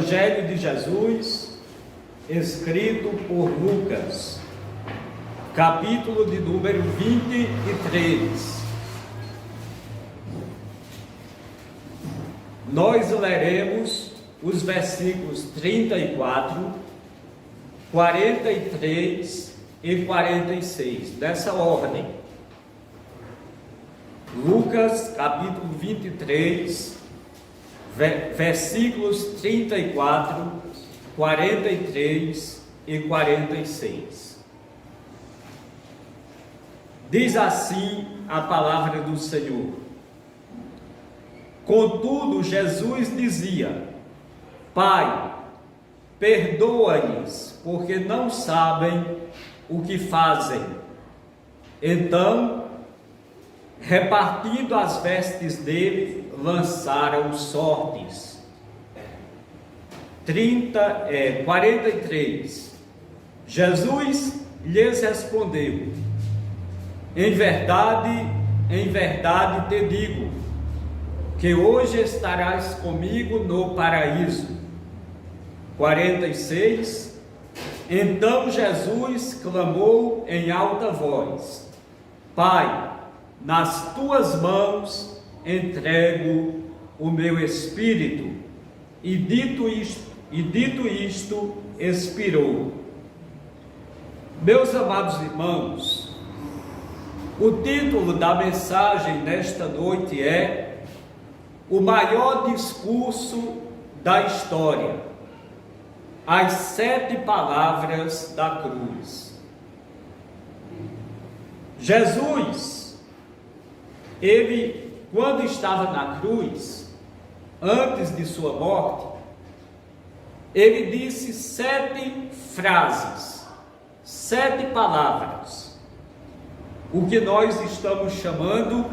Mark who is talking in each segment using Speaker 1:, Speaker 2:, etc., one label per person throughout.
Speaker 1: Evangelho de Jesus, escrito por Lucas, capítulo de número 23. Nós leremos os versículos 34, 43 e 46, dessa ordem. Lucas, capítulo 23, versículos 34, 43 e 46. Diz assim a palavra do Senhor: Contudo, Jesus dizia: Pai, perdoa-lhes, porque não sabem o que fazem. Então, repartindo as vestes dele, lançaram sortes. 43. Jesus lhes respondeu: em verdade te digo, que hoje estarás comigo no paraíso. 46. Então Jesus clamou em alta voz: Pai, nas tuas mãos entrego o meu espírito. E dito isto, expirou. Meus amados irmãos, o título da mensagem nesta noite é o maior discurso da história, as 7 palavras da cruz. Jesus, ele, quando estava na cruz, antes de sua morte, ele disse 7 frases, 7 palavras, o que nós estamos chamando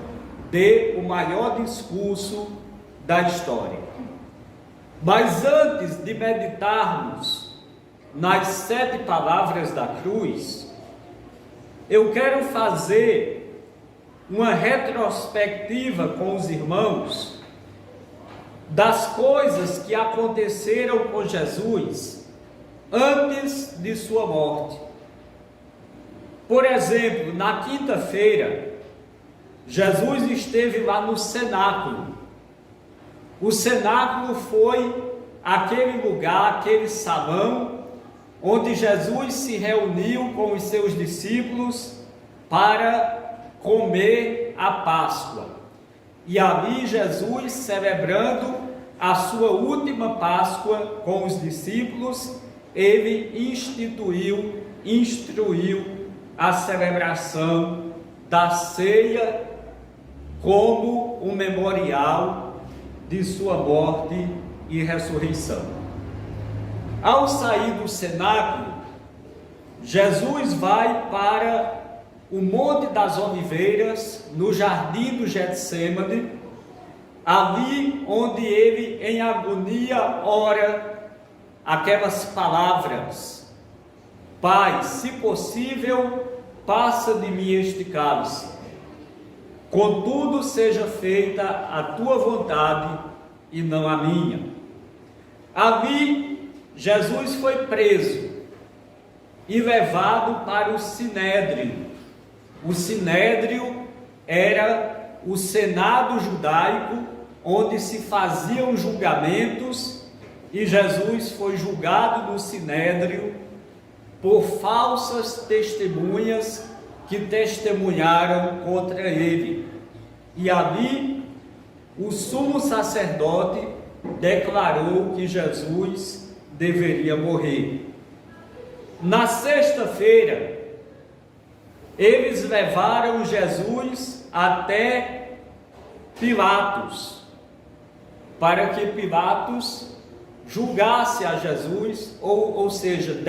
Speaker 1: de o maior discurso da história. Mas antes de meditarmos nas 7 palavras da cruz, eu quero fazer uma retrospectiva com os irmãos das coisas que aconteceram com Jesus antes de sua morte. Por exemplo, na quinta-feira, Jesus esteve lá no cenáculo. O cenáculo foi aquele lugar, aquele salão, onde Jesus se reuniu com os seus discípulos para comer a Páscoa. E ali Jesus, celebrando a sua última Páscoa com os discípulos, ele instruiu a celebração da ceia como um memorial de sua morte e ressurreição. Ao sair do cenáculo, Jesus vai para o Monte das Oliveiras, no jardim do Getsêmani, ali onde ele, em agonia, ora aquelas palavras: Pai, se possível, passa de mim este cálice. Contudo, seja feita a tua vontade e não a minha. Ali, Jesus foi preso e levado para o Sinédrio. O Sinédrio era o Senado judaico, onde se faziam julgamentos, e Jesus foi julgado no Sinédrio por falsas testemunhas que testemunharam contra ele. E ali o sumo sacerdote declarou que Jesus deveria morrer. Na sexta-feira, eles levaram Jesus até Pilatos, para que Pilatos julgasse a Jesus, ou seja,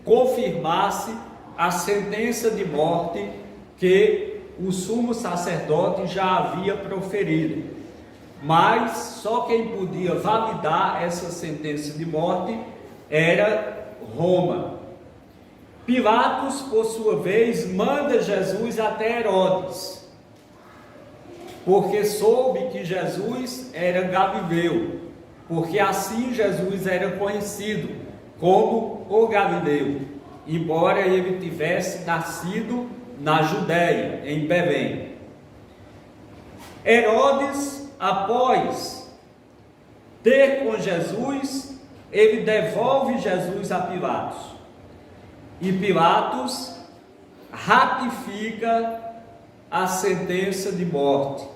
Speaker 1: confirmasse a sentença de morte que o sumo sacerdote já havia proferido. Mas só quem podia validar essa sentença de morte era Roma. Pilatos, por sua vez, manda Jesus até Herodes, porque soube que Jesus era galileu. porque assim Jesus era conhecido como o Galileu, embora ele tivesse nascido na Judéia, em Belém. Herodes, após ter com Jesus, ele devolve Jesus a Pilatos, e Pilatos ratifica a sentença de morte.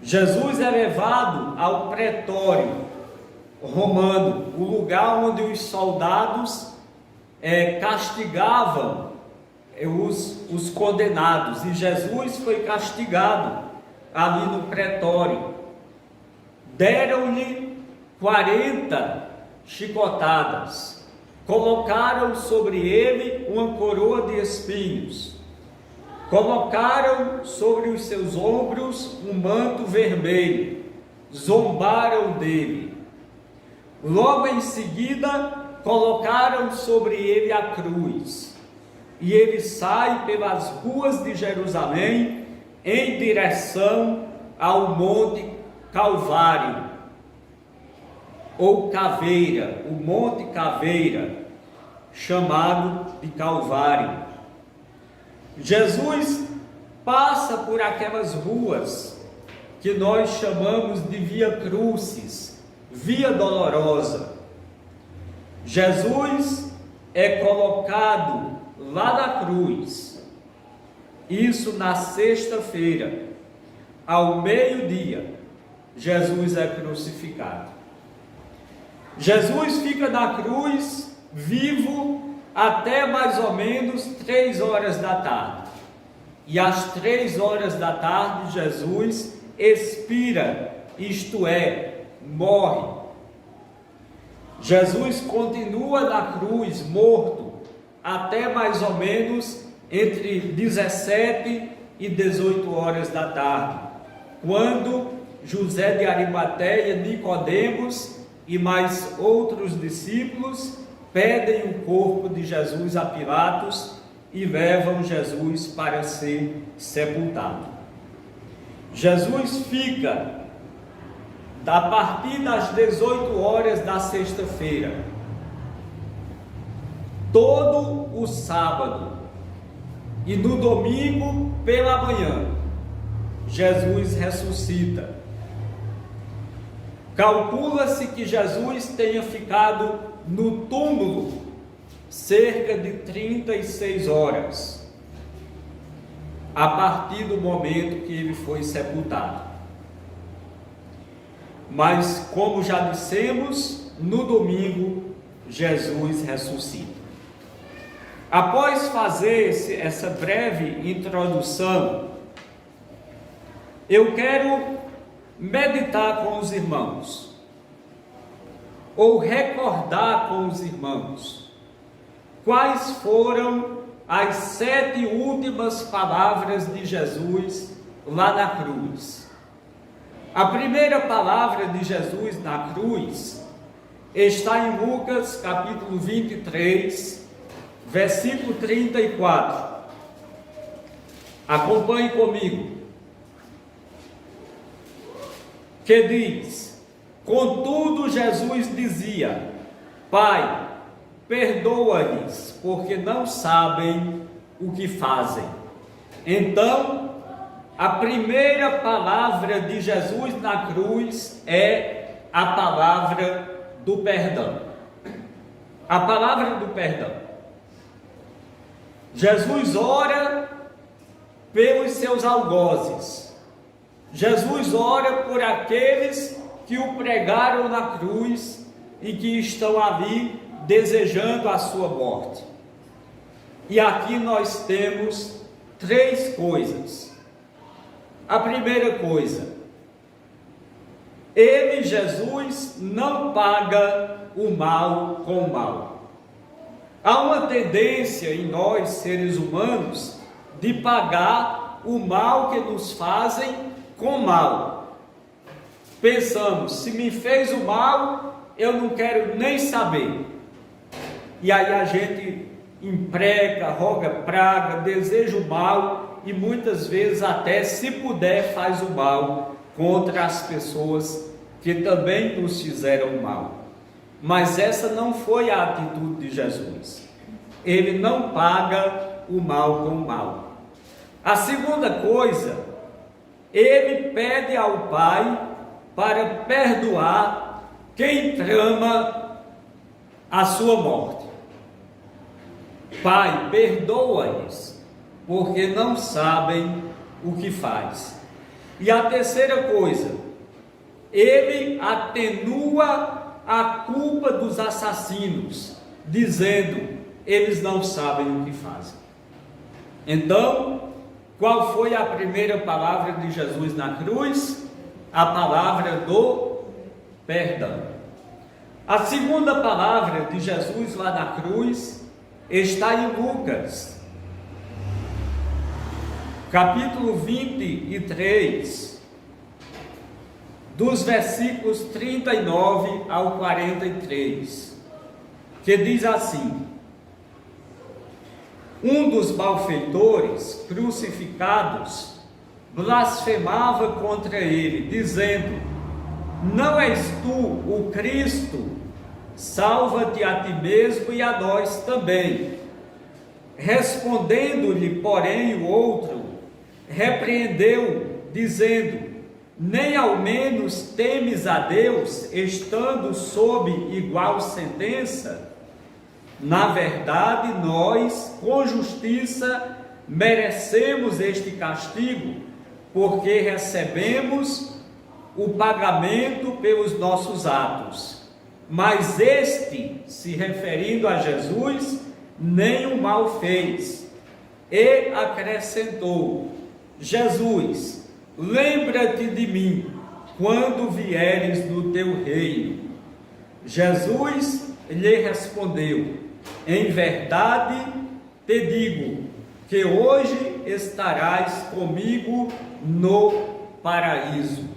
Speaker 1: Jesus é levado ao pretório romano, o lugar onde os soldados castigavam os condenados, e Jesus foi castigado ali no pretório. Deram-lhe 40 chicotadas, colocaram sobre ele uma coroa de espinhos, colocaram sobre os seus ombros um manto vermelho, zombaram dele. Logo em seguida, colocaram sobre ele a cruz, e ele sai pelas ruas de Jerusalém em direção ao Monte Calvário, ou Caveira, o Monte Caveira, chamado de Calvário. Jesus passa por aquelas ruas que nós chamamos de Via Crucis, Via Dolorosa. Jesus é colocado lá na cruz, isso na sexta-feira, ao meio-dia, Jesus é crucificado. Jesus fica na cruz, vivo, até mais ou menos 3 horas da tarde. E às 3 horas da tarde, Jesus expira, isto é, morre. Jesus continua na cruz, morto, até mais ou menos entre 17 e 18 horas da tarde, quando José de Arimateia, Nicodemos e mais outros discípulos pedem o corpo de Jesus a Pilatos e levam Jesus para ser sepultado. Jesus fica a partir das 18 horas da sexta-feira, todo o sábado, e no domingo pela manhã, Jesus ressuscita. Calcula-se que Jesus tenha ficado no túmulo cerca de 36 horas, a partir do momento que ele foi sepultado. Mas, como já dissemos, no domingo, Jesus ressuscita. Após fazer essa breve introdução, eu quero meditar com os irmãos, ou recordar com os irmãos, quais foram as 7 últimas palavras de Jesus lá na cruz. A primeira palavra de Jesus na cruz está em Lucas capítulo 23, versículo 34. Acompanhe comigo. Que diz: contudo Jesus dizia: Pai, perdoa-lhes, porque não sabem o que fazem. Então, a primeira palavra de Jesus na cruz é a palavra do perdão. A palavra do perdão. Jesus ora pelos seus algozes. Jesus ora por aqueles que o pregaram na cruz e que estão ali desejando a sua morte. E aqui nós temos 3 coisas. A primeira coisa, ele, Jesus, não paga o mal com o mal. Há uma tendência em nós, seres humanos, de pagar o mal que nos fazem com mal. Pensamos, se me fez o mal, eu não quero nem saber. E aí a gente impreca, roga praga, deseja o mal e muitas vezes até, se puder, faz o mal contra as pessoas que também nos fizeram mal. Mas essa não foi a atitude de Jesus. Ele não paga o mal com o mal. A segunda coisa, ele pede ao Pai para perdoar quem trama a sua morte. Pai, perdoa-lhes, porque não sabem o que faz. E a terceira coisa, ele atenua a culpa dos assassinos, dizendo: eles não sabem o que fazem. Então, qual foi a primeira palavra de Jesus na cruz? A palavra do perdão. A segunda palavra de Jesus lá na cruz está em Lucas, capítulo 23, dos versículos 39 ao 43, que diz assim: um dos malfeitores crucificados blasfemava contra ele, dizendo: não és tu o Cristo? Salva-te a ti mesmo e a nós também. Respondendo-lhe, porém, o outro repreendeu, dizendo: nem ao menos temes a Deus, estando sob igual sentença? Na verdade, nós, com justiça, merecemos este castigo, porque recebemos o pagamento pelos nossos atos. Mas este, se referindo a Jesus, nem o mal fez. E acrescentou: Jesus, lembra-te de mim quando vieres no teu reino. Jesus lhe respondeu: em verdade te digo que hoje estarás comigo no paraíso.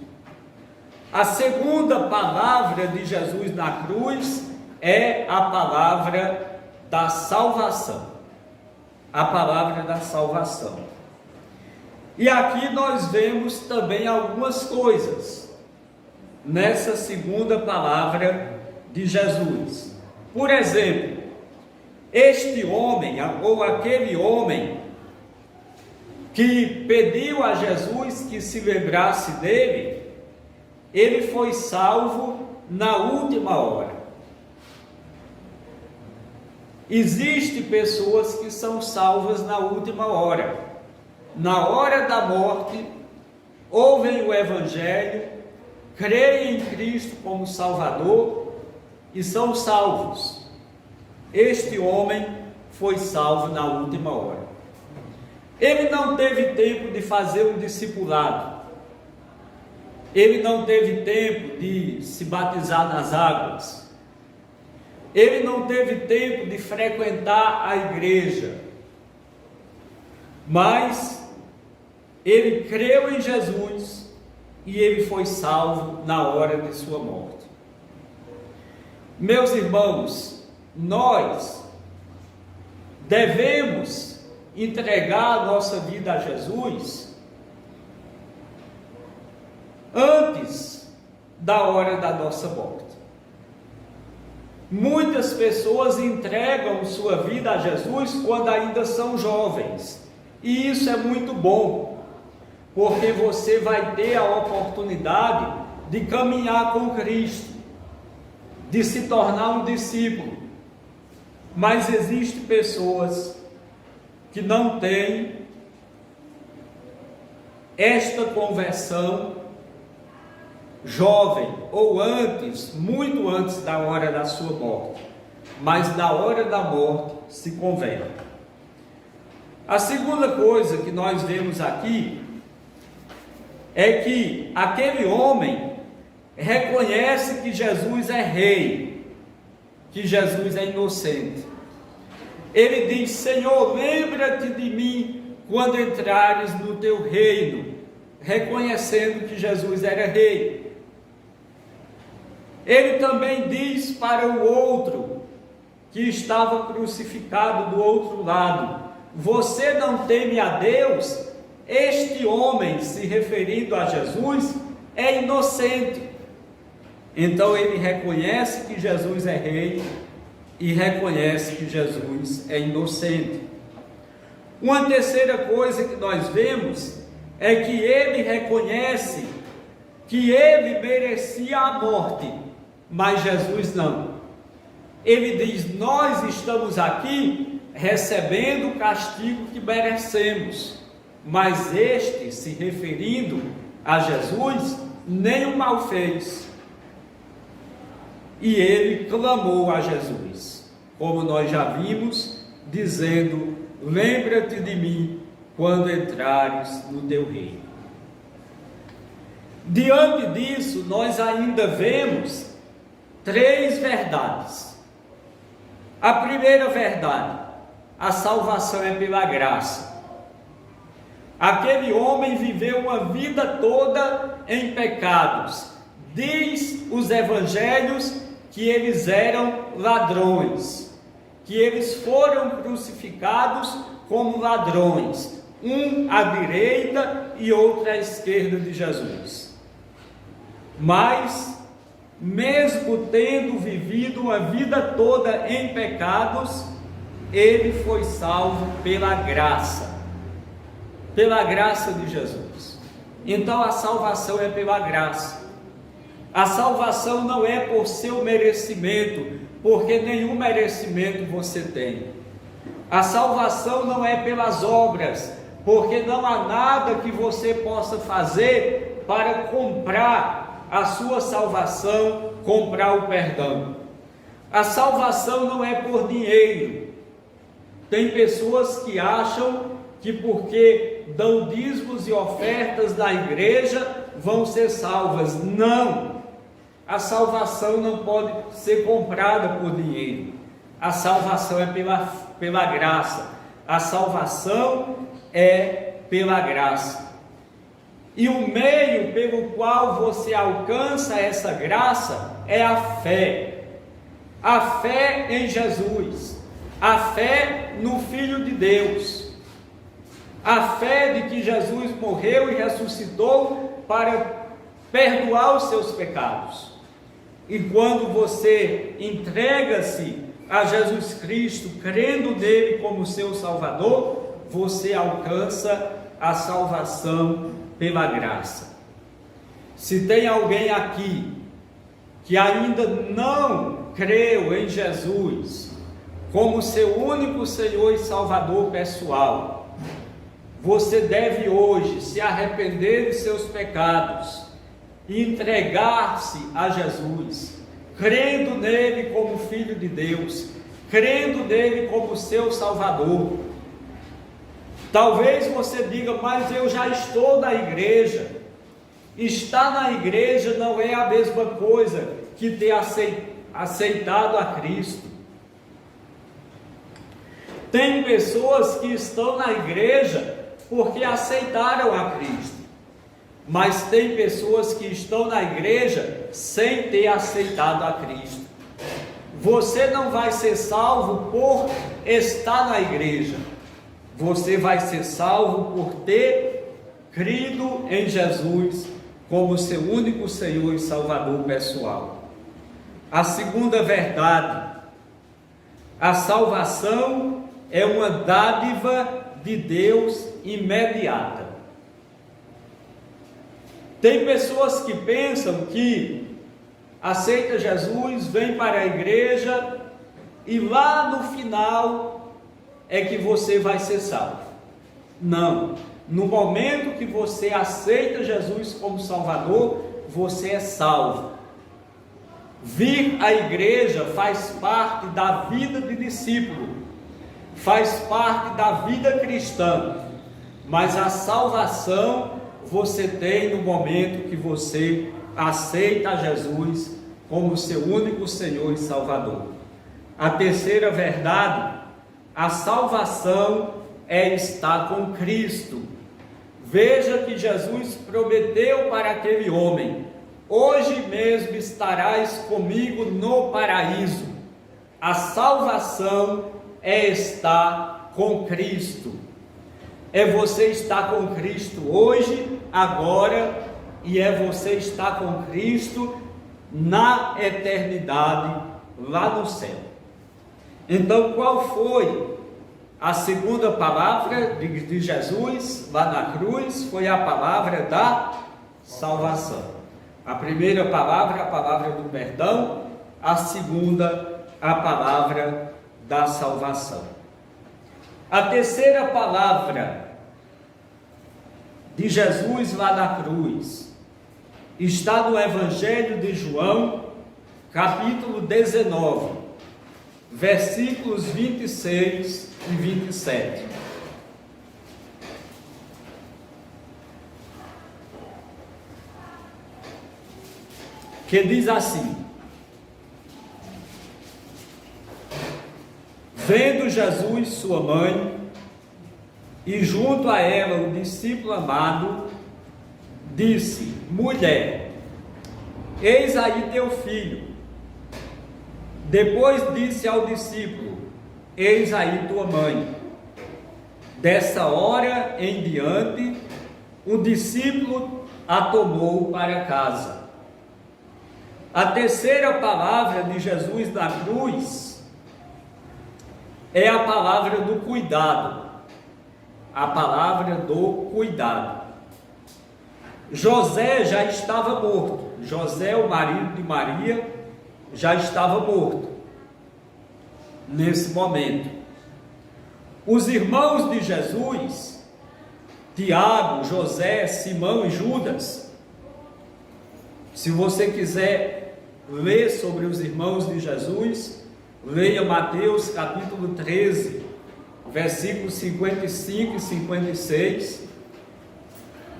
Speaker 1: A segunda palavra de Jesus na cruz é a palavra da salvação. A palavra da salvação. E aqui nós vemos também algumas coisas nessa segunda palavra de Jesus. Por exemplo, este homem, ou aquele homem, que pediu a Jesus que se lembrasse dele, ele foi salvo na última hora. Existem pessoas que são salvas na última hora. Na hora da morte, ouvem o Evangelho, creem em Cristo como Salvador e são salvos. Este homem foi salvo na última hora. Ele não teve tempo de fazer um discipulado. Ele não teve tempo de se batizar nas águas. Ele não teve tempo de frequentar a igreja. Mas ele creu em Jesus e ele foi salvo na hora de sua morte. Meus irmãos, nós devemos entregar a nossa vida a Jesus antes da hora da nossa morte. Muitas pessoas entregam sua vida a Jesus quando ainda são jovens, e isso é muito bom, porque você vai ter a oportunidade de caminhar com Cristo, de se tornar um discípulo. Mas existem pessoas que não têm esta conversão jovem, ou antes, muito antes da hora da sua morte, mas na hora da morte se converte. A segunda coisa que nós vemos aqui é que aquele homem reconhece que Jesus é rei, que Jesus é inocente. Ele diz: Senhor, lembra-te de mim quando entrares no teu reino, reconhecendo que Jesus era rei. Ele também diz para o outro, que estava crucificado do outro lado: você não teme a Deus? Este homem, se referindo a Jesus, é inocente. Então ele reconhece que Jesus é rei e reconhece que Jesus é inocente. Uma terceira coisa que nós vemos é que ele reconhece que ele merecia a morte, mas Jesus não. Ele diz: nós estamos aqui recebendo o castigo que merecemos, mas este, se referindo a Jesus, nem o mal fez. E ele clamou a Jesus, como nós já vimos, dizendo: lembra-te de mim quando entrares no teu reino. Diante disso, nós ainda vemos três verdades. A primeira verdade: a salvação é pela graça. Aquele homem viveu uma vida toda em pecados. Diz os evangelhos que eles eram ladrões, que eles foram crucificados como ladrões, um à direita e outro à esquerda de Jesus. Mas, mesmo tendo vivido uma vida toda em pecados, ele foi salvo pela graça de Jesus. Então a salvação é pela graça. A salvação não é por seu merecimento, porque nenhum merecimento você tem. A salvação não é pelas obras, porque não há nada que você possa fazer para comprar a sua salvação, comprar o perdão. A salvação não é por dinheiro. Tem pessoas que acham que porque dão dízimos e ofertas na igreja vão ser salvas. Não! A salvação não pode ser comprada por dinheiro. A salvação é pela graça. A salvação é pela graça. E o meio pelo qual você alcança essa graça é a fé. A fé em Jesus. A fé no Filho de Deus. A fé de que Jesus morreu e ressuscitou para perdoar os seus pecados. E quando você entrega-se a Jesus Cristo, crendo nele como seu Salvador, você alcança a salvação pela graça. Se tem alguém aqui que ainda não creu em Jesus como seu único Senhor e Salvador pessoal, você deve hoje se arrepender de seus pecados e entregar-se a Jesus, crendo nele como Filho de Deus, crendo nele como seu Salvador. Talvez você diga: mas eu já estou na igreja. Estar na igreja não é a mesma coisa que ter aceitado a Cristo. Tem pessoas que estão na igreja porque aceitaram a Cristo, mas tem pessoas que estão na igreja sem ter aceitado a Cristo. Você não vai ser salvo por estar na igreja. Você vai ser salvo por ter crido em Jesus como seu único Senhor e Salvador pessoal. A segunda verdade: a salvação é uma dádiva de Deus imediata. Tem pessoas que pensam que aceita Jesus, vem para a igreja e lá no final é que você vai ser salvo. Não. No momento que você aceita Jesus como Salvador, você é salvo. Vir à igreja faz parte da vida de discípulo, faz parte da vida cristã, mas a salvação você tem no momento que você aceita Jesus como seu único Senhor e Salvador. A terceira verdade: a salvação é estar com Cristo. Veja que Jesus prometeu para aquele homem: hoje mesmo estarás comigo no paraíso. A salvação é estar com Cristo. É você estar com Cristo hoje, agora, e é você estar com Cristo na eternidade, lá no céu. Então, qual foi a segunda palavra de Jesus lá na cruz? Foi a palavra da salvação. A primeira palavra, a palavra do perdão. A segunda, a palavra da salvação. A terceira palavra de Jesus lá na cruz está no Evangelho de João, capítulo 19, versículos 26 e 27. Que diz assim: vendo Jesus sua mãe e junto a ela o discípulo amado, disse: mulher, eis aí teu filho. Depois disse ao discípulo: eis aí tua mãe. Dessa hora em diante, o discípulo a tomou para casa. A terceira palavra de Jesus na cruz é a palavra do cuidado. A palavra do cuidado. José já estava morto. José, o marido de Maria, já estava morto nesse momento. Os irmãos de Jesus, Tiago, José, Simão e Judas, se você quiser ler sobre os irmãos de Jesus, leia Mateus capítulo 13, versículos 55 e 56.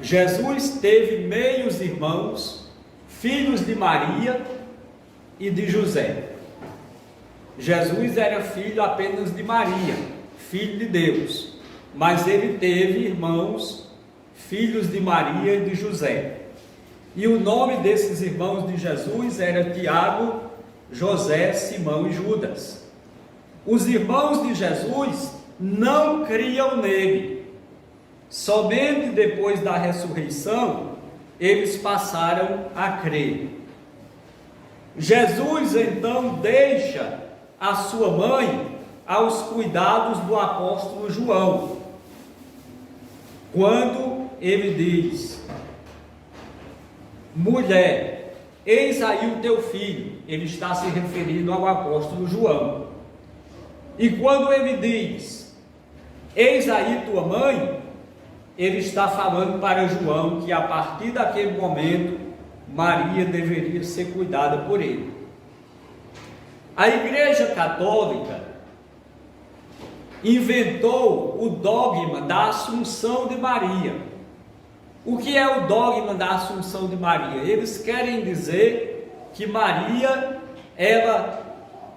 Speaker 1: Jesus teve meios irmãos, filhos de Maria e de José. Jesus era filho apenas de Maria, filho de Deus, mas ele teve irmãos, filhos de Maria e de José. E o nome desses irmãos de Jesus era Tiago, José, Simão e Judas. Os irmãos de Jesus não criam nele. Somente depois da ressurreição eles passaram a crer. Jesus então deixa a sua mãe aos cuidados do apóstolo João, quando ele diz: mulher, eis aí o teu filho. Ele está se referindo ao apóstolo João. E quando ele diz: eis aí tua mãe, ele está falando para João que a partir daquele momento Maria deveria ser cuidada por ele. A Igreja Católica inventou o dogma da Assunção de Maria. O que é o dogma da Assunção de Maria? Eles querem dizer que Maria, ela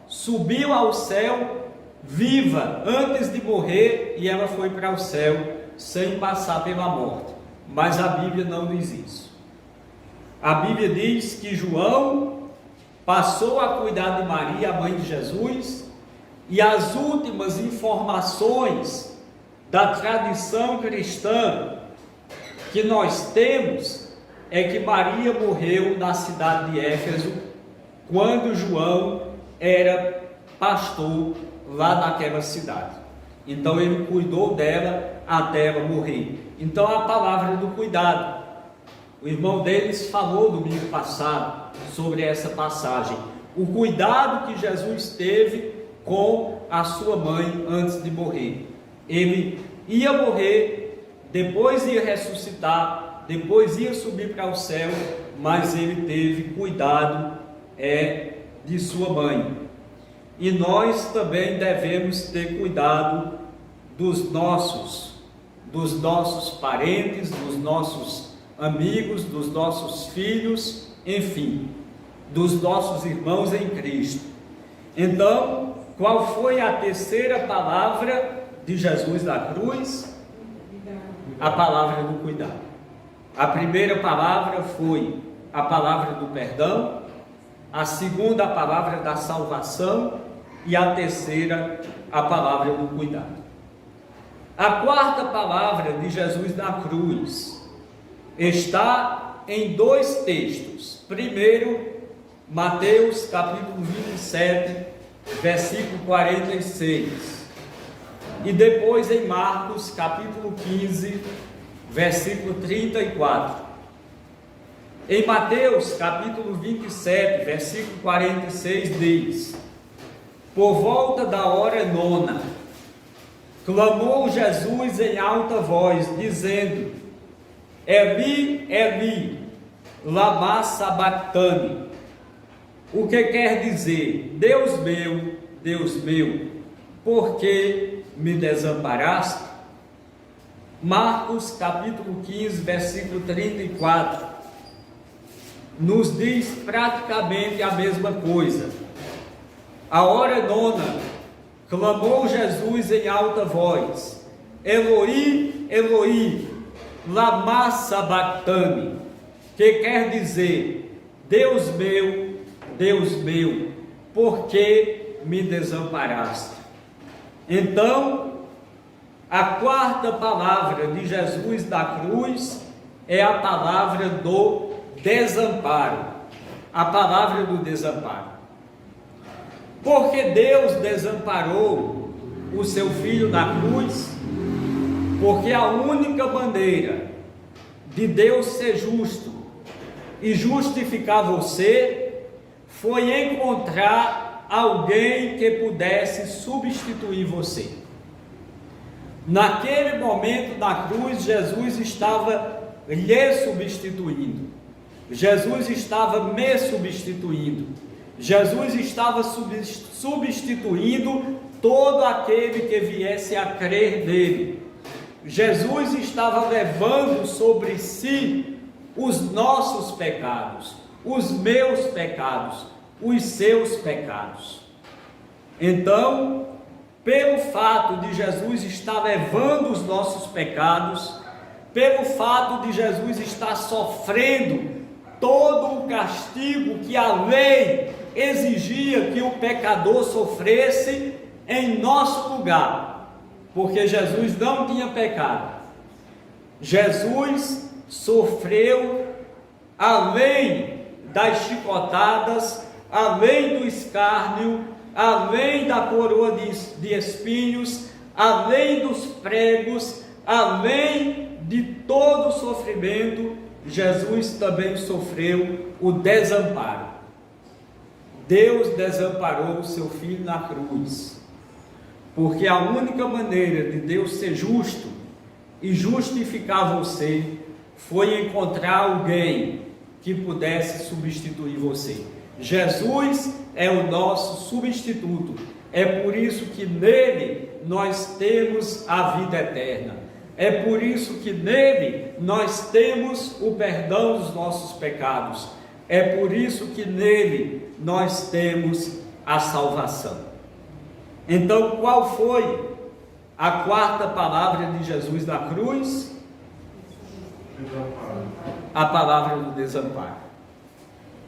Speaker 1: subiu ao céu viva antes de morrer e ela foi para o céu sem passar pela morte. Mas a Bíblia não diz isso. A Bíblia diz que João passou a cuidar de Maria, a mãe de Jesus, e as últimas informações da tradição cristã que nós temos é que Maria morreu na cidade de Éfeso quando João era pastor lá naquela cidade. Então ele cuidou dela até ela morrer. Então a palavra do cuidado. O irmão deles falou domingo passado sobre essa passagem. O cuidado que Jesus teve com a sua mãe antes de morrer. Ele ia morrer, depois ia ressuscitar, depois ia subir para o céu, mas ele teve cuidado de sua mãe. E nós também devemos ter cuidado dos nossos parentes, dos nossos amigos, dos nossos filhos, enfim, dos nossos irmãos em Cristo. Então, qual foi a terceira palavra de Jesus na cruz? A palavra do cuidado. A primeira palavra foi a palavra do perdão, a segunda a palavra da salvação e a terceira a palavra do cuidado. A quarta palavra de Jesus na cruz está em dois textos. Primeiro, Mateus capítulo 27, versículo 46. E depois em Marcos capítulo 15, versículo 34. Em Mateus capítulo 27, versículo 46 diz: por volta da hora nona, clamou Jesus em alta voz, dizendo: Eli, Eli, lama sabactani. O que quer dizer: Deus meu, por que me desamparaste? Marcos capítulo 15, versículo 34, nos diz praticamente a mesma coisa. A hora nona, clamou Jesus em alta voz: Eloi, Eloi, lama sabactani, que quer dizer: Deus meu, por que me desamparaste? Então, a quarta palavra de Jesus da cruz é a palavra do desamparo, a palavra do desamparo. Porque Deus desamparou o seu Filho na cruz? Porque a única maneira de Deus ser justo e justificar você foi encontrar alguém que pudesse substituir você. Naquele momento da cruz, Jesus estava lhe substituindo. Jesus estava me substituindo. Jesus estava substituindo todo aquele que viesse a crer nele. Jesus estava levando sobre si os nossos pecados, os meus pecados, os seus pecados. Então, pelo fato de Jesus estar levando os nossos pecados, pelo fato de Jesus estar sofrendo todo o castigo que a lei exigia que o pecador sofresse em nosso lugar, porque Jesus não tinha pecado. Jesus sofreu além das chicotadas, além do escárnio, além da coroa de espinhos, além dos pregos, além de todo o sofrimento. Jesus também sofreu o desamparo. Deus desamparou o seu Filho na cruz, porque a única maneira de Deus ser justo e justificar você foi encontrar alguém que pudesse substituir você. Jesus é o nosso substituto. É por isso que nele nós temos a vida eterna. É por isso que nele nós temos o perdão dos nossos pecados. É por isso que nele nós temos a salvação. Então, qual foi a quarta palavra de Jesus na cruz? A palavra do desamparo.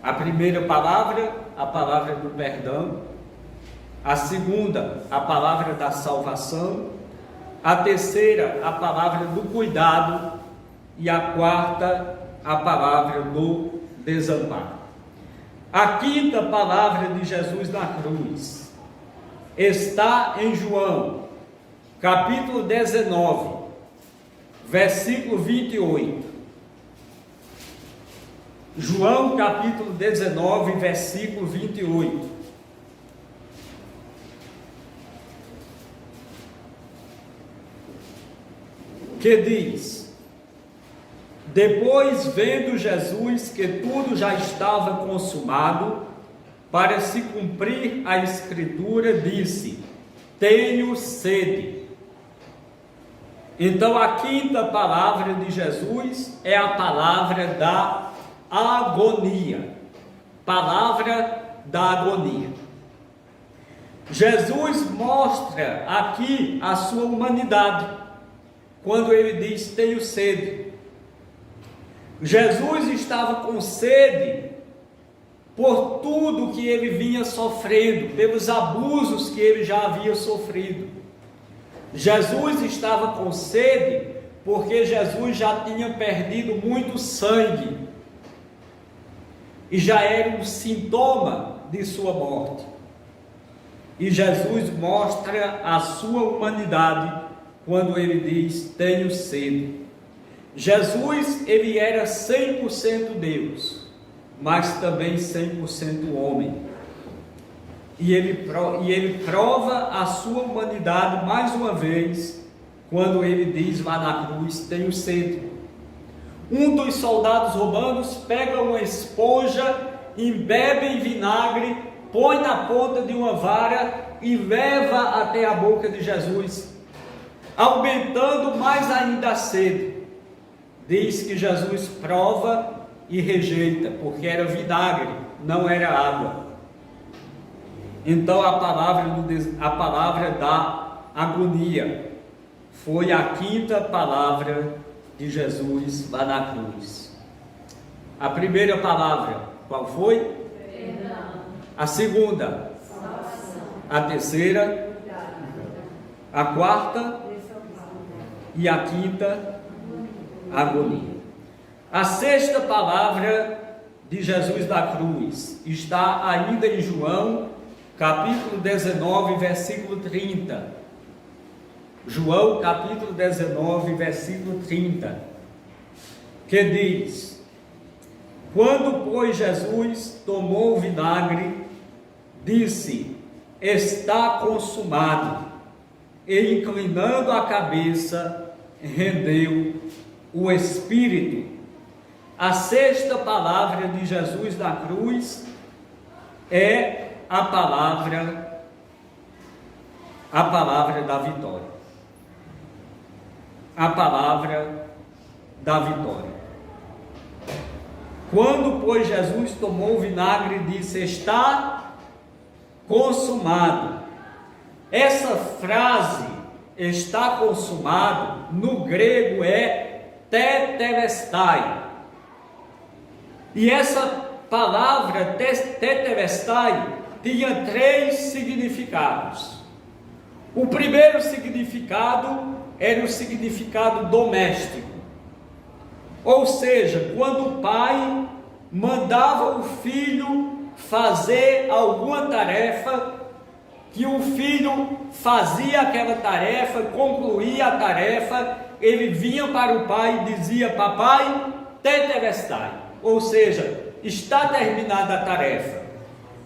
Speaker 1: A primeira palavra, a palavra do perdão. A segunda, a palavra da salvação. A terceira, a palavra do cuidado. E a quarta, a palavra do desamparo. A quinta palavra de Jesus na cruz está em João, capítulo 19, versículo 28. João, capítulo 19, versículo 28. Que diz: depois, vendo Jesus que tudo já estava consumado, para se cumprir a escritura, disse: tenho sede. Então, a quinta palavra de Jesus é a palavra da agonia. Palavra da agonia. Jesus mostra aqui a sua humanidade, quando ele diz: tenho sede. Jesus estava com sede por tudo que ele vinha sofrendo, pelos abusos que ele já havia sofrido. Jesus estava com sede porque Jesus já tinha perdido muito sangue. e já era um sintoma de sua morte. E Jesus mostra a sua humanidade quando ele diz: tenho sede. Jesus, ele era 100% Deus, mas também 100% homem. E ele prova a sua humanidade mais uma vez, quando ele diz lá na cruz: tenho sede. Um dos soldados romanos pega uma esponja, embebe em vinagre, põe na ponta de uma vara e leva até a boca de Jesus, aumentando mais ainda a sede. Diz que Jesus prova e rejeita, porque era vinagre, não era água. Então a palavra da agonia foi a quinta palavra de Jesus lá na cruz. A primeira palavra, qual foi? Perdão. A segunda? Salvação. A terceira? A quarta? E a quinta? Agonia. A sexta palavra de Jesus da cruz está ainda em João, capítulo 19, versículo 30. João, capítulo 19, versículo 30, que diz: quando, pois, Jesus tomou o vinagre, disse: está consumado, e inclinando a cabeça, rendeu o Espírito. A sexta palavra de Jesus da cruz é a palavra da vitória. A palavra da vitória. Quando, pois, Jesus tomou o vinagre e disse: está consumado. Essa frase, está consumado, no grego é tetelestai. E essa palavra tetelestai tinha três significados. O primeiro significado era o significado doméstico, ou seja, quando o pai mandava o filho fazer alguma tarefa, que o filho fazia aquela tarefa, concluía a tarefa, ele vinha para o pai e dizia: papai, tetelestai, ou seja, está terminada a tarefa.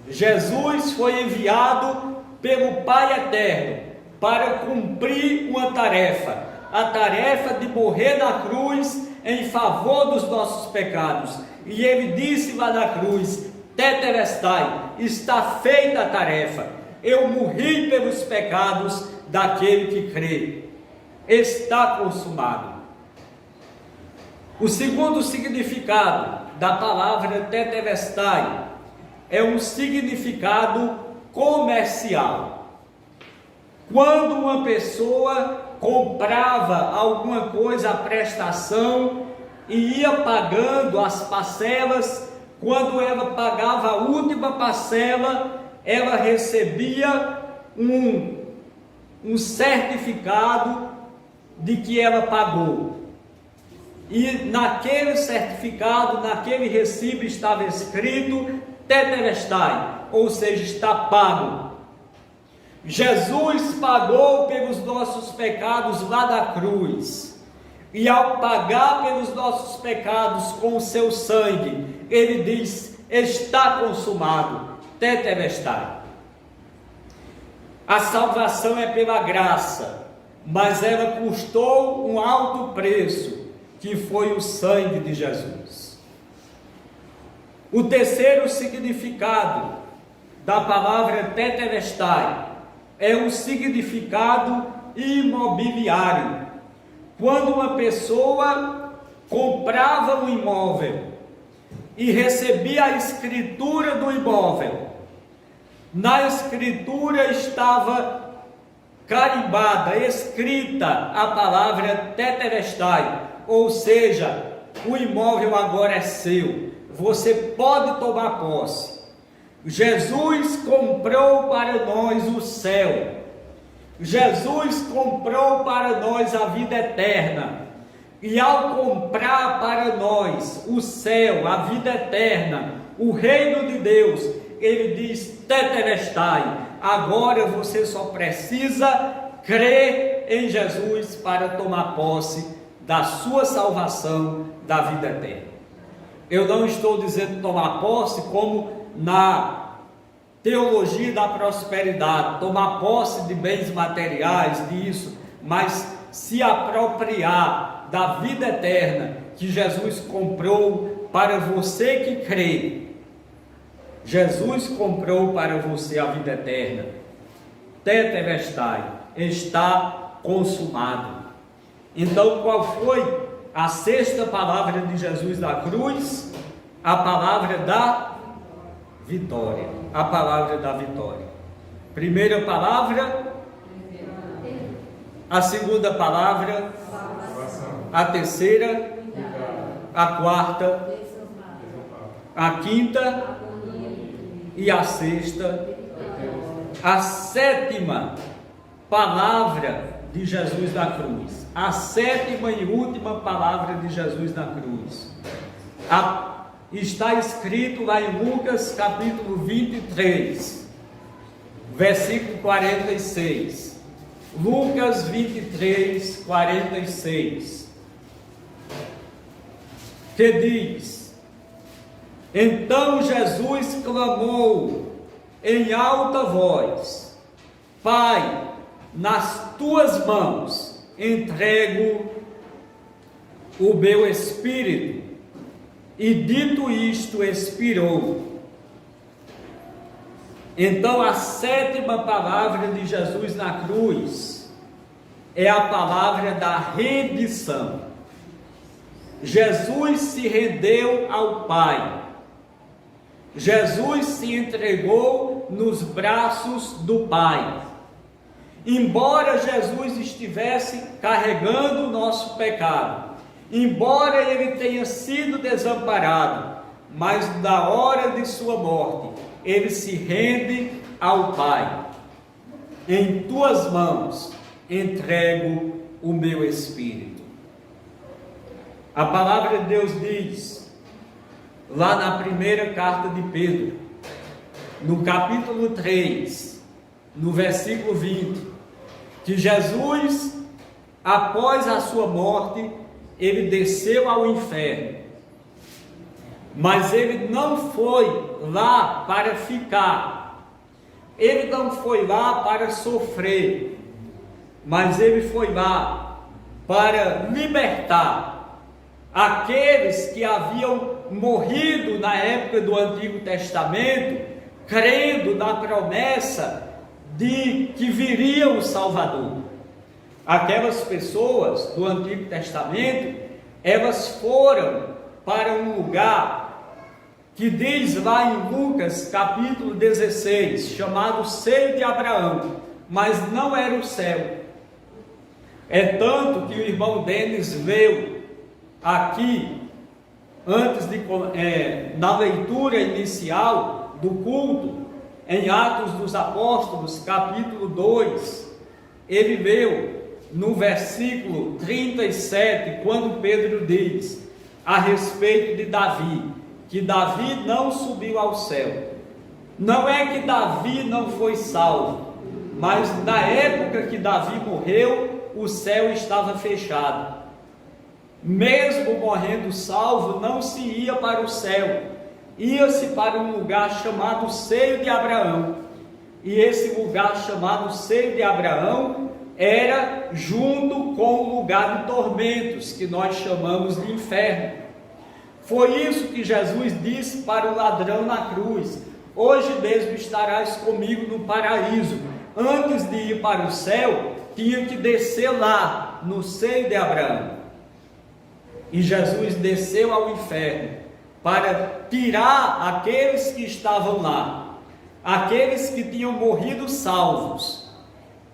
Speaker 1: Jesus foi enviado pelo Pai Eterno para cumprir uma tarefa, a tarefa de morrer na cruz em favor dos nossos pecados. E ele disse lá na cruz: tetelestai, está feita a tarefa, eu morri pelos pecados daquele que crê, está consumado. O segundo significado da palavra tetelestai é um significado comercial. Quando uma pessoa comprava alguma coisa à prestação e ia pagando as parcelas, quando ela pagava a última parcela, ela recebia um certificado de que ela pagou. E naquele certificado, naquele recibo estava escrito tetelestai, ou seja, está pago. Jesus pagou pelos nossos pecados lá da cruz, e ao pagar pelos nossos pecados com o seu sangue, ele diz: está consumado, tetelestai. A salvação é pela graça, mas ela custou um alto preço, que foi o sangue de Jesus. O terceiro significado da palavra tetelestai é um significado imobiliário. Quando uma pessoa comprava um imóvel e recebia a escritura do imóvel, na escritura estava carimbada, escrita a palavra tetelestai, ou seja, o imóvel agora é seu, você pode tomar posse. Jesus comprou para nós o céu, Jesus comprou para nós a vida eterna, E ao comprar para nós o céu, a vida eterna, o reino de Deus, ele diz: tetelestai, agora você só precisa crer em Jesus para tomar posse da sua salvação, da vida eterna. Eu não estou dizendo tomar posse como na teologia da prosperidade, tomar posse de bens materiais, disso, mas se apropriar da vida eterna que Jesus comprou para você que crê. Jesus comprou para você a vida eterna. Tetelestai, está consumado. Então, qual foi a sexta palavra de Jesus na cruz? A palavra da vitória. A palavra da vitória. Primeira palavra, a segunda palavra, a terceira, a quarta, a quinta e a sexta, a sétima palavra de Jesus na cruz. A sétima e última palavra de Jesus na cruz. Está escrito lá em Lucas capítulo 23, versículo 46. Lucas 23, 46. Que diz: então Jesus clamou em alta voz: Pai, nas tuas mãos entrego o meu espírito. E dito isto, expirou. Então a sétima palavra de Jesus na cruz é a palavra da rendição. Jesus se rendeu ao Pai. Jesus se entregou nos braços do Pai. Embora Jesus estivesse carregando o nosso pecado, embora ele tenha sido desamparado, mas na hora de sua morte, ele se rende ao Pai. Em tuas mãos entrego o meu espírito. A palavra de Deus diz, lá na primeira carta de Pedro, no capítulo 3, no versículo 20, que Jesus, após a sua morte, ele desceu ao inferno, mas ele não foi lá para ficar, ele não foi lá para sofrer, mas ele foi lá para libertar aqueles que haviam morrido na época do Antigo Testamento, crendo na promessa de que viria o Salvador. Aquelas pessoas do Antigo Testamento, elas foram para um lugar que diz lá em Lucas capítulo 16, chamado Seio de Abraão, mas não era o céu. É tanto que o irmão Denis leu aqui, antes de na leitura inicial do culto, em Atos dos Apóstolos, capítulo 2, ele leu no versículo 37, quando Pedro diz a respeito de Davi, que Davi não subiu ao céu. Não é que Davi não foi salvo, mas na época que Davi morreu, o céu estava fechado. Mesmo morrendo salvo, não se ia para o céu, ia-se para um lugar chamado Seio de Abraão. E esse lugar chamado Seio de Abraão era junto com o lugar de tormentos, que nós chamamos de inferno. Foi isso que Jesus disse para o ladrão na cruz: hoje mesmo estarás comigo no paraíso. Antes de ir para o céu, tinha que descer lá, no seio de Abraão. E Jesus desceu ao inferno para tirar aqueles que estavam lá, aqueles que tinham morrido salvos.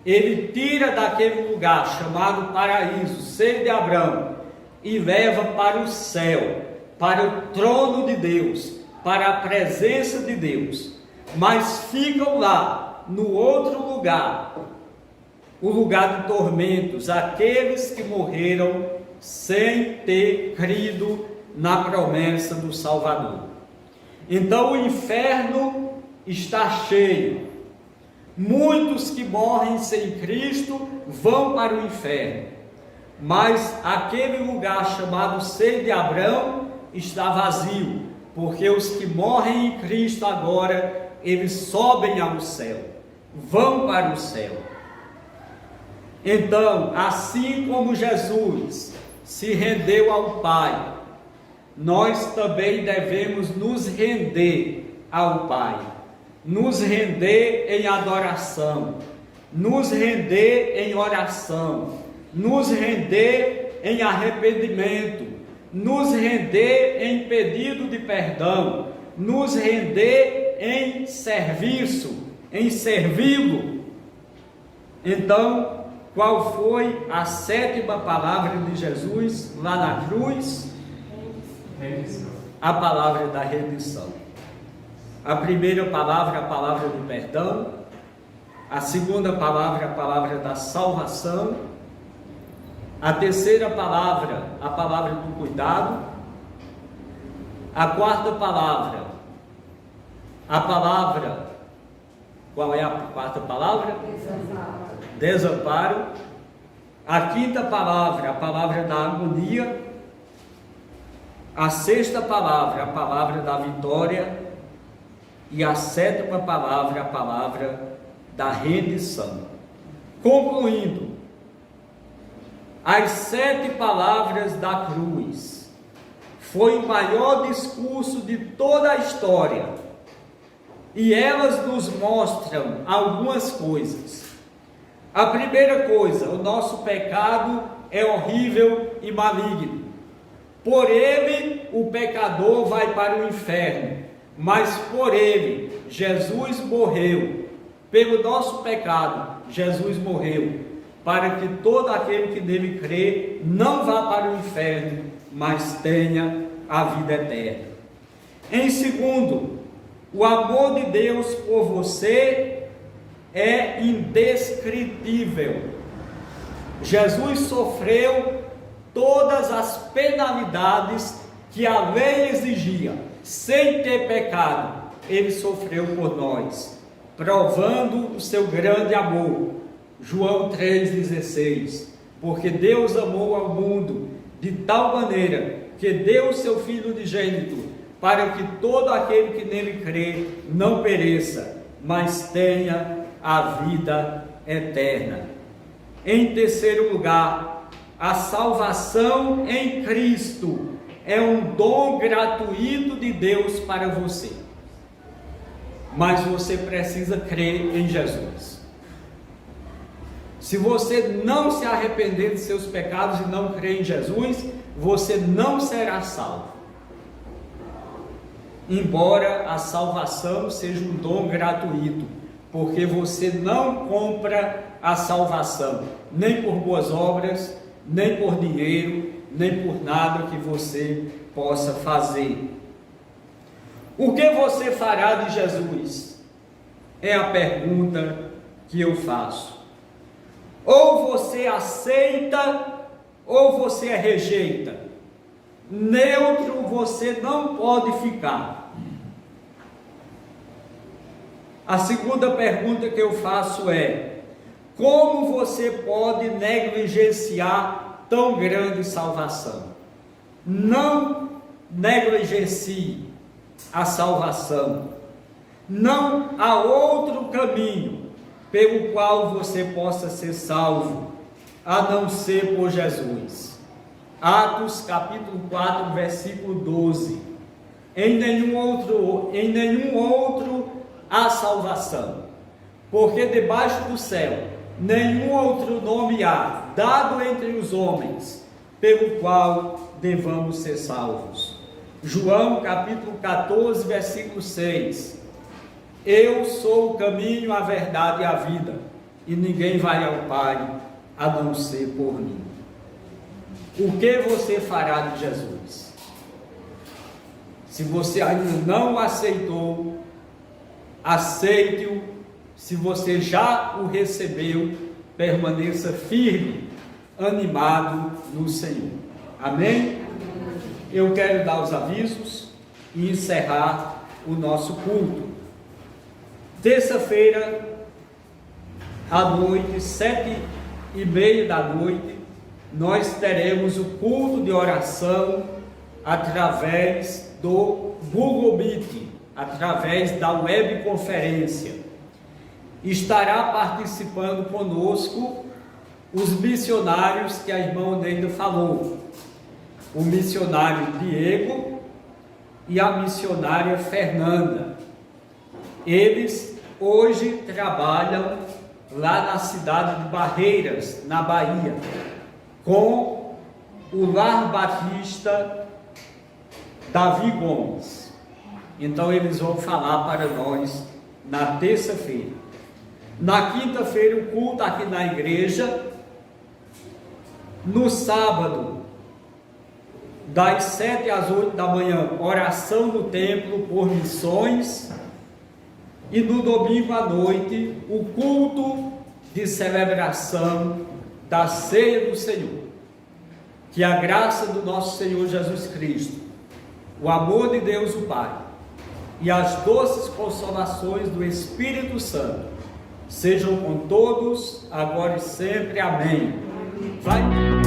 Speaker 1: Ele tira daquele lugar chamado paraíso, seio de Abraão, e leva para o céu, para o trono de Deus, para a presença de Deus. Mas ficam lá, no outro lugar, o lugar de tormentos, aqueles que morreram sem ter crido na promessa do Salvador. Então o inferno está cheio. Muitos que morrem sem Cristo vão para o inferno, mas aquele lugar chamado seio de Abraão está vazio, porque os que morrem em Cristo agora, eles sobem ao céu, vão para o céu. Então, assim como Jesus se rendeu ao Pai, nós também devemos nos render ao Pai, nos render em adoração, nos render em oração, nos render em arrependimento, nos render em pedido de perdão, nos render em serviço, em servi-lo. Então, qual foi a 7ª palavra de Jesus lá na cruz? Redenção. A palavra da redenção. A primeira palavra, a palavra de perdão. A segunda palavra, a palavra da salvação. A terceira palavra, a palavra do cuidado. A quarta palavra, a palavra, qual é a quarta palavra? Desamparo. A quinta palavra, a palavra da agonia. A 6ª palavra, a palavra da vitória. E a 7ª palavra, a palavra da rendição. Concluindo, as 7 palavras da cruz foi o maior discurso de toda a história, e elas nos mostram algumas coisas. A primeira coisa, o nosso pecado é horrível e maligno. Por ele, o pecador vai para o inferno, mas por ele, Jesus morreu. Pelo nosso pecado, Jesus morreu, para que todo aquele que nele crê não vá para o inferno, mas tenha a vida eterna. Em segundo, o amor de Deus por você é indescritível. Jesus sofreu todas as penalidades que a lei exigia, sem ter pecado. Ele sofreu por nós, provando o seu grande amor. João 3,16. Porque Deus amou ao mundo de tal maneira que deu o seu Filho unigênito, para que todo aquele que nele crê não pereça, mas tenha a vida eterna. Em terceiro lugar, a salvação em Cristo é um dom gratuito de Deus para você. Mas você precisa crer em Jesus. Se você não se arrepender de seus pecados e não crer em Jesus, você não será salvo. Embora a salvação seja um dom gratuito, porque você não compra a salvação, nem por boas obras, nem por dinheiro, nem por nada que você possa fazer. O que você fará de Jesus? É a pergunta que eu faço. Ou você aceita, ou você rejeita. Neutro você não pode ficar. A segunda pergunta que eu faço é: como você pode negligenciar tão grande salvação? Não negligencie a salvação. Não há outro caminho pelo qual você possa ser salvo, a não ser por Jesus. Atos capítulo 4, versículo 12. Em nenhum outro há salvação, porque debaixo do céu nenhum outro nome há, dado entre os homens, pelo qual devamos ser salvos. João capítulo 14, versículo 6. Eu sou o caminho, a verdade e a vida, e ninguém vai ao Pai a não ser por mim. O que você fará de Jesus? Se você ainda não o aceitou, aceite-o. Se você já o recebeu, permaneça firme, animado no Senhor. Amém? Eu quero dar os avisos e encerrar o nosso culto. Terça-feira à noite, 7h30 da noite, nós teremos o culto de oração através do Google Meet, através da webconferência. Estará participando conosco os missionários que a irmã Neida falou, o missionário Diego e a missionária Fernanda. Eles hoje trabalham lá na cidade de Barreiras, na Bahia, com o Lar Batista Davi Gomes. Então eles vão falar para nós na terça-feira. Na quinta-feira o culto aqui na igreja. No sábado, das 7 às 8 da manhã, oração no templo por missões. E no domingo à noite, o culto de celebração da ceia do Senhor. Que a graça do nosso Senhor Jesus Cristo, o amor de Deus o Pai e as doces consolações do Espírito Santo sejam com todos, agora e sempre. Amém. Vai.